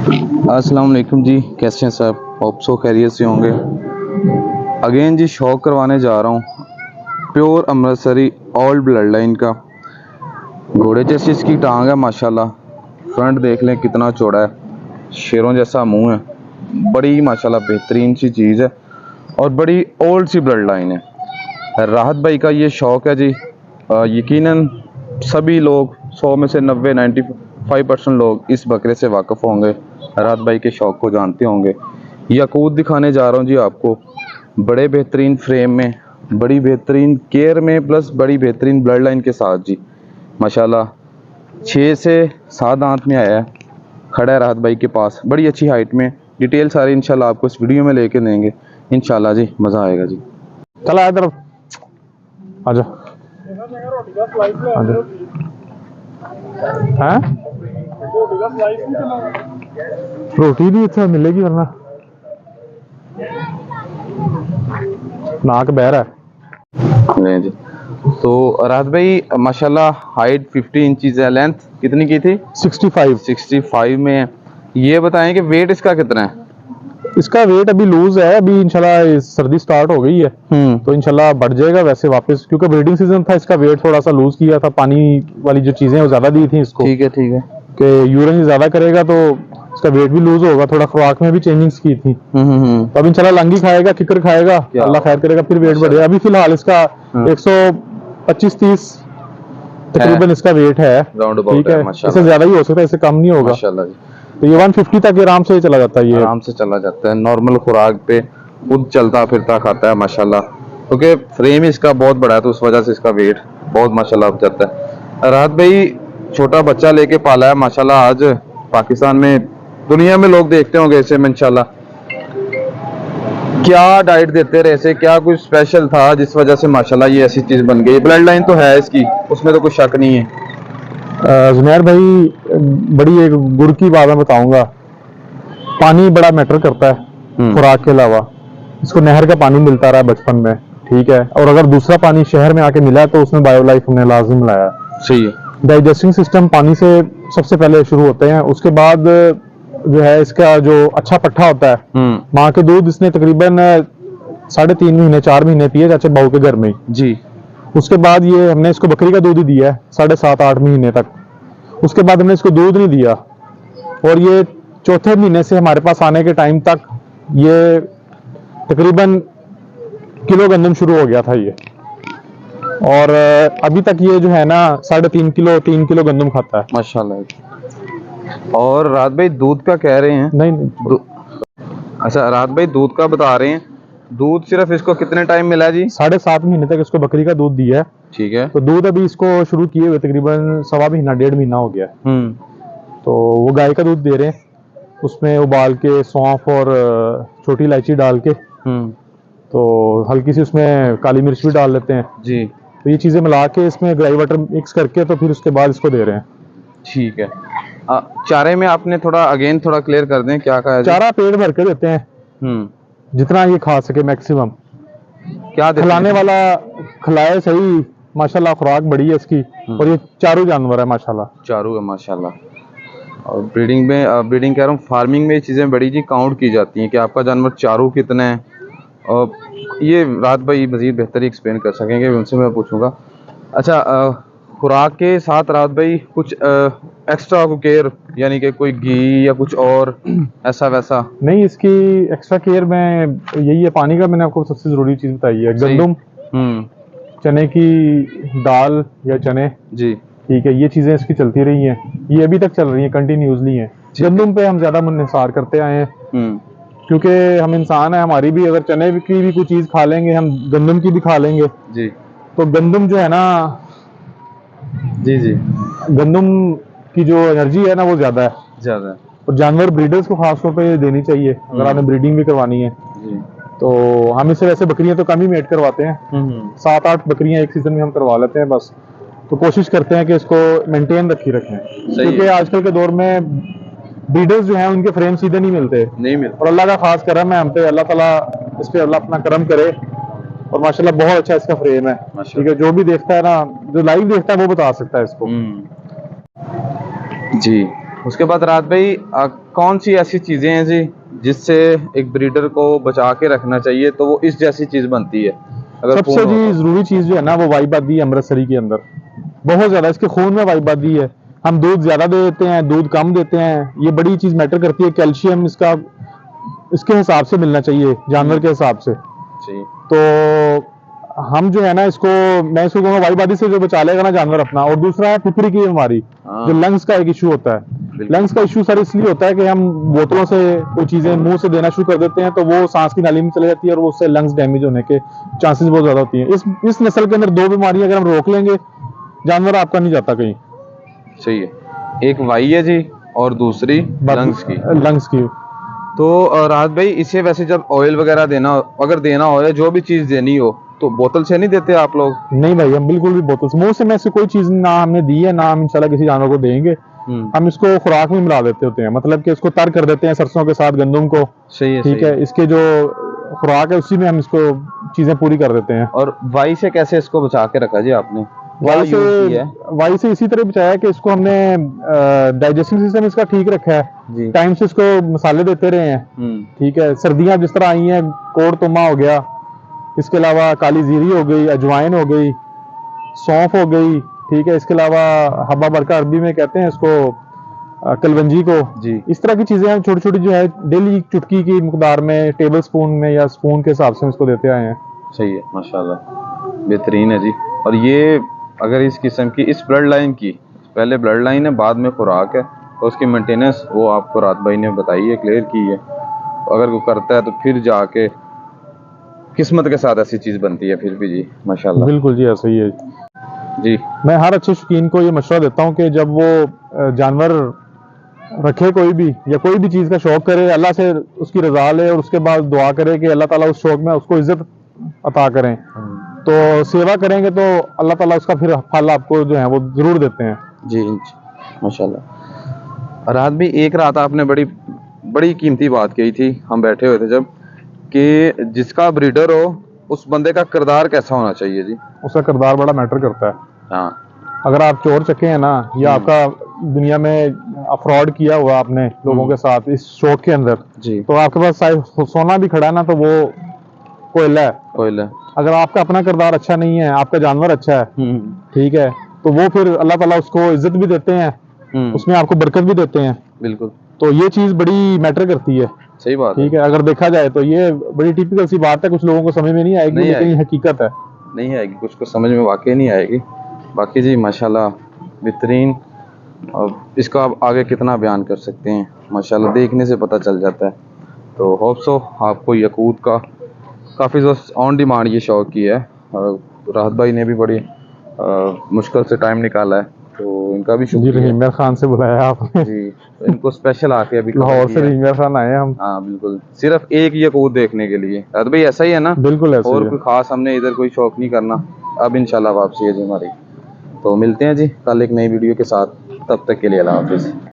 अस्सलाम वालेकुम जी, कैसे हैं साहब? होप सो खैरियत से होंगे। अगेन जी शौक करवाने जा रहा हूँ pure Amritsari old blood line का। घोड़े जैसी इसकी टांग है माशाल्लाह। फ्रंट देख लें कितना चौड़ा है, शेरों जैसा मुंह है, बड़ी माशाल्लाह बेहतरीन सी चीज़ है और बड़ी ओल्ड सी ब्लड लाइन है। राहत भाई का ये शौक है जी। यकीनन सभी लोग 100 में से 90-95% लोग इस बकरे से वाकिफ़ होंगे, राहत भाई के शौक को जानते होंगे। याकूत दिखाने जा रहा हूँ जी आपको, बड़े बेहतरीन फ्रेम में, बड़ी बेहतरीन केयर में, प्लस बड़ी बेहतरीन ब्लड लाइन के साथ जी माशाल्लाह। 6 से 7 दांत में आया है, खड़ा है राहत भाई के पास, बड़ी अच्छी हाइट में। डिटेल सारी इंशाल्लाह आपको इस वीडियो में लेके देंगे इंशाल्लाह जी, मज़ा आएगा जी। चल आ इधर आजा। हैं रोटी भी इतना मिलेगी वरना नाक बह रहा है। नहीं जी। तो राहत भाई माशाल्लाह हाइट 50 इंचज़ है, लेंथ कितनी की थी? 65 में है। ये बताएं कि वेट इसका कितना है? इसका वेट अभी लूज है, अभी इंशाल्लाह सर्दी स्टार्ट हो गई है तो इंशाल्लाह बढ़ जाएगा वैसे वापस, क्योंकि ब्रीडिंग सीजन था। इसका वेट थोड़ा सा लूज किया था, पानी वाली जो चीजें वो ज्यादा दी थी इसको। ठीक है कि यूरिन ज्यादा करेगा तो इसका वेट भी लूज होगा, थोड़ा खुराक में भी चेंजिंग्स की थी। तो अब इंशाल्लाह लंगी खाएगा, किकर खाएगा, अल्लाह खैर करेगा, फिर वेट बढ़ेगा। अभी फिलहाल इसका 125-30 तकरीबन इसका वेट है। ठीक है, इससे ज्यादा ही हो सकता है, इससे कम नहीं होगा। तो ये 150 तक आराम से चला जाता है, ये आराम से चला जाता है। नॉर्मल खुराक पे खुद चलता फिरता खाता है माशाल्लाह, क्योंकि फ्रेम इसका बहुत बड़ा है तो उस वजह से इसका वेट बहुत माशाल्लाह बढ़ जाता है। राहत भाई छोटा बच्चा लेके पाला है माशाल्लाह, आज पाकिस्तान में, दुनिया में लोग देखते होंगे इसे इंशाल्लाह। क्या डाइट देते रहे से, क्या कुछ स्पेशल था जिस वजह से माशाल्लाह ये ऐसी चीज बन गई? ब्लड लाइन तो है इसकी, उसमें तो कोई शक नहीं है। जुनैर भाई, बड़ी एक गुड़ की बात मैं बताऊंगा। पानी बड़ा मैटर करता है खुराक के अलावा। इसको नहर का पानी मिलता रहा बचपन में, ठीक है, और अगर दूसरा पानी शहर में आके मिला तो उसमें बायोलाइफ हमने लाजिम लाया। सही है। डाइजेस्टिंग सिस्टम पानी से सबसे पहले शुरू होते हैं, उसके बाद जो है इसका जो अच्छा पट्ठा होता है, माँ के दूध इसने तकरीबन 3.5 महीने 4 महीने पिए चाचे बहू के घर में जी। उसके बाद ये हमने इसको बकरी का दूध ही दिया है 7.5-8 महीने तक। उसके बाद हमने इसको दूध नहीं दिया, और ये चौथे महीने से हमारे पास आने के टाइम तक ये तकरीबन किलो गंदम शुरू हो गया था ये, और अभी तक ये जो है ना 3.5 किलो 3 किलो गंदम खाता है माशाल्लाह। और राहत भाई दूध का कह रहे हैं? नहीं अच्छा, राहत भाई दूध का बता रहे हैं। दूध सिर्फ इसको कितने टाइम मिला जी? 7.5 महीने तक इसको बकरी का दूध दिया है। ठीक है। तो दूध अभी इसको शुरू किए हुए तकरीबन 1.25 महीना 1.5 महीना हो गया। तो वो गाय का दूध दे रहे हैं, उसमें उबाल के सौंफ और छोटी इलायची डाल के, तो हल्की सी उसमें काली मिर्च भी डाल लेते हैं जी। तो ये चीजें मिला के इसमें ड्राई वाटर मिक्स करके तो फिर उसके बाद इसको दे रहे हैं। ठीक है। चारे में आपने थोड़ा क्लियर कर दें क्या कहा है? चारा पेट भर के देते हैं, जितना ये खा सके मैक्सिमम। क्या खिलाने वाला खिलाए सही, माशाल्लाह खुराक बड़ी है इसकी, और ये चारू जानवर है माशाल्लाह। चारू है माशाल्लाह। और ब्रीडिंग कह रहा हूँ, फार्मिंग में ये चीज़ें बड़ी जी काउंट की जाती हैं कि आपका जानवर चारू कितना है, और ये राहत भाई मज़ीद बेहतर एक्सप्लेन कर सकेंगे, उनसे मैं पूछूंगा। अच्छा, खुराक के साथ राहत भाई कुछ एक्स्ट्रा केयर, यानी कि कोई घी या कुछ और ऐसा वैसा? नहीं, इसकी एक्स्ट्रा केयर में यही है, पानी का मैंने आपको सबसे जरूरी चीज बताई है। गंदम, चने की दाल या चने जी, ठीक है, ये चीजें इसकी चलती रही हैं, ये अभी तक चल रही हैं, कंटिन्यूसली हैं। गंदम पे हम ज्यादा मुन्हसार करते आए हैं, क्योंकि हम इंसान है, हमारी भी अगर चने की भी कोई चीज खा लेंगे, हम गंदम की भी खा लेंगे जी। तो गंदम जो है ना जी, गंदम की जो एनर्जी है ना वो ज्यादा है, और जानवर ब्रीडर्स को खासतौर पे देनी चाहिए अगर आपने ब्रीडिंग भी करवानी है जी। तो हम इससे वैसे बकरियां तो कम ही मेट करवाते हैं, 7-8 बकरियां एक सीजन में हम करवा लेते हैं बस। तो कोशिश करते हैं कि इसको मेंटेन रखें, क्योंकि आजकल के दौर में ब्रीडर्स जो हैं उनके फ्रेम सीधे नहीं मिलते, और अल्लाह का खास करम है हम पे, अल्लाह ताला इस पे अल्लाह अपना करम करे, और माशाल्लाह बहुत अच्छा इसका फ्रेम है। ठीक है, जो भी देखता है ना, जो लाइव देखता है वो बता सकता है इसको जी। उसके बाद राहत भाई कौन सी ऐसी चीज़ें हैं जी जिससे एक ब्रीडर को बचा के रखना चाहिए तो वो इस जैसी चीज़ बनती है? अगर सबसे खून हो जी तो। जरूरी चीज जो है ना वो वाइबादी है अमृतसरी के अंदर, बहुत ज्यादा इसके खून में वाइबादी है। हम दूध ज्यादा दे देते हैं, दूध कम देते हैं, ये बड़ी चीज मैटर करती है। कैल्शियम इसका इसके हिसाब से मिलना चाहिए, जानवर के हिसाब से। जी। तो हम जो है ना इसको, मैं इसको कहूँगा वायुबादी से जो बचा लेगा ना जानवर अपना। और दूसरा है फिक्री की बीमारी, हाँ। जो लंग्स का एक इशू होता है। बिल्कुल। लंग्स का इशू सर इसलिए होता है कि हम बोतलों से कोई चीजें मुंह से देना शुरू कर देते हैं तो वो सांस की नाली में चली जाती है और वो उससे लंग्स डैमेज होने के चांसेस बहुत ज्यादा होती हैं। इस नस्ल के अंदर दो बीमारियां अगर हम रोक लेंगे, जानवर आपका नहीं जाता कहीं। सही है। एक वाई है जी और दूसरी लंग्स की। लंग्स की। तो राहत भाई इसे वैसे जब ऑयल वगैरह देना अगर देना हो या जो भी चीज़ देनी हो तो बोतल से नहीं देते आप लोग? नहीं भाई, हम बिल्कुल भी बोतल से, मुंह से में से कोई चीज ना हमने दी है, ना हम इंशाल्लाह किसी जानवर को देंगे। हम इसको खुराक में मिला देते होते हैं, मतलब कि इसको तर कर देते हैं सरसों के साथ, गंदम को। सही है। ठीक है, इसके जो खुराक है उसी में हम इसको चीजें पूरी कर देते हैं। और वाई से कैसे इसको बचा के रखा जी आपने? वाई से इसी तरह बचाया कि इसको हमने डाइजेस्टिव सिस्टम इसका ठीक रखा है, टाइम से इसको मसाले देते रहे हैं। ठीक है, सर्दियां जिस तरह आई हैं, कोड़ तुमा हो गया, इसके अलावा काली जीरी हो गई, अजवाइन हो गई, सौंफ हो गई। ठीक है, इसके अलावा हब्बा बरका अरबी में कहते हैं इसको, कलवंजी को जी। इस तरह की चीजें हम छोटी छोटी जो है डेली चुटकी की मकदार में, टेबल स्पून में या स्पून के हिसाब से हम इसको देते आए हैं। सही है, माशाल्लाह बेहतरीन है जी। और ये अगर इस किस्म की इस ब्लड लाइन की, पहले ब्लड लाइन है बाद में खुराक है, तो उसकी मेंटेनेंस वो आपको राहत भाई ने बताई है, क्लियर की है। अगर वो करता है तो फिर जाके किस्मत के साथ ऐसी चीज़ बनती है फिर भी जी, माशाल्लाह। बिल्कुल जी, ऐसा ही है जी। मैं हर अच्छे शौकीन को ये मशवरा देता हूँ कि जब वो जानवर रखे कोई भी या कोई भी चीज़ का शौक करे, अल्लाह से उसकी रजा ले और उसके बाद दुआ करे कि अल्लाह ताला उस शौक में उसको इज्जत अता करें। तो सेवा करेंगे तो अल्लाह ताला उसका फिर फल आपको जो है वो जरूर देते हैं जी। माशाल्लाह। रात भी एक रात आपने बड़ी बड़ी कीमती बात कही थी, हम बैठे हुए थे जब, कि जिसका ब्रीडर हो उस बंदे का किरदार कैसा होना चाहिए जी? उसका किरदार बड़ा मैटर करता है। हाँ। अगर आप चोर चके हैं ना, या आपका दुनिया में फ्रॉड किया हुआ आपने लोगों के साथ इस शौक के अंदर जी, तो आपके पास सोना भी खड़ा है ना तो वो कोयला है। कोयला। अगर आपका अपना किरदार अच्छा नहीं है, आपका जानवर अच्छा है, ठीक है, तो वो फिर अल्लाह ताला उसको इज्जत भी देते हैं, उसमें आपको बरकत भी देते हैं। बिल्कुल। तो ये चीज बड़ी मैटर करती है। सही बात। ठीक है, अगर देखा जाए तो ये बड़ी टिपिकल सी बात है, कुछ लोगों को समझ में नहीं आएगी, लेकिन ये हकीकत है। नहीं आएगी, कुछ को समझ में वाकई नहीं आएगी। बाकी जी माशाल्लाह बेहतरीन। और इसका आप आगे कितना बयान कर सकते हैं, माशाल्लाह देखने से पता चल जाता है। तो होप सो आपको यकूत का काफ़ी ऑन डिमांड ये शौक की है। राहत भाई ने भी बड़ी मुश्किल से टाइम निकाला है, तो इनका भी शुक्रिया। रहीम खान से बुलाया आपने जी, तो इनको स्पेशल आके अभी लाहौर से रहीम खान आए हम। हाँ बिल्कुल, सिर्फ एक यकूत देखने के लिए। राहत भाई ऐसा ही है ना? बिल्कुल ऐसा और कोई खास हमने इधर कोई शौक नहीं करना। अब इंशाल्लाह वापसी है जी हमारी। तो मिलते हैं जी कल एक नई वीडियो के साथ, तब तक के लिए अल्लाह हाफिज़।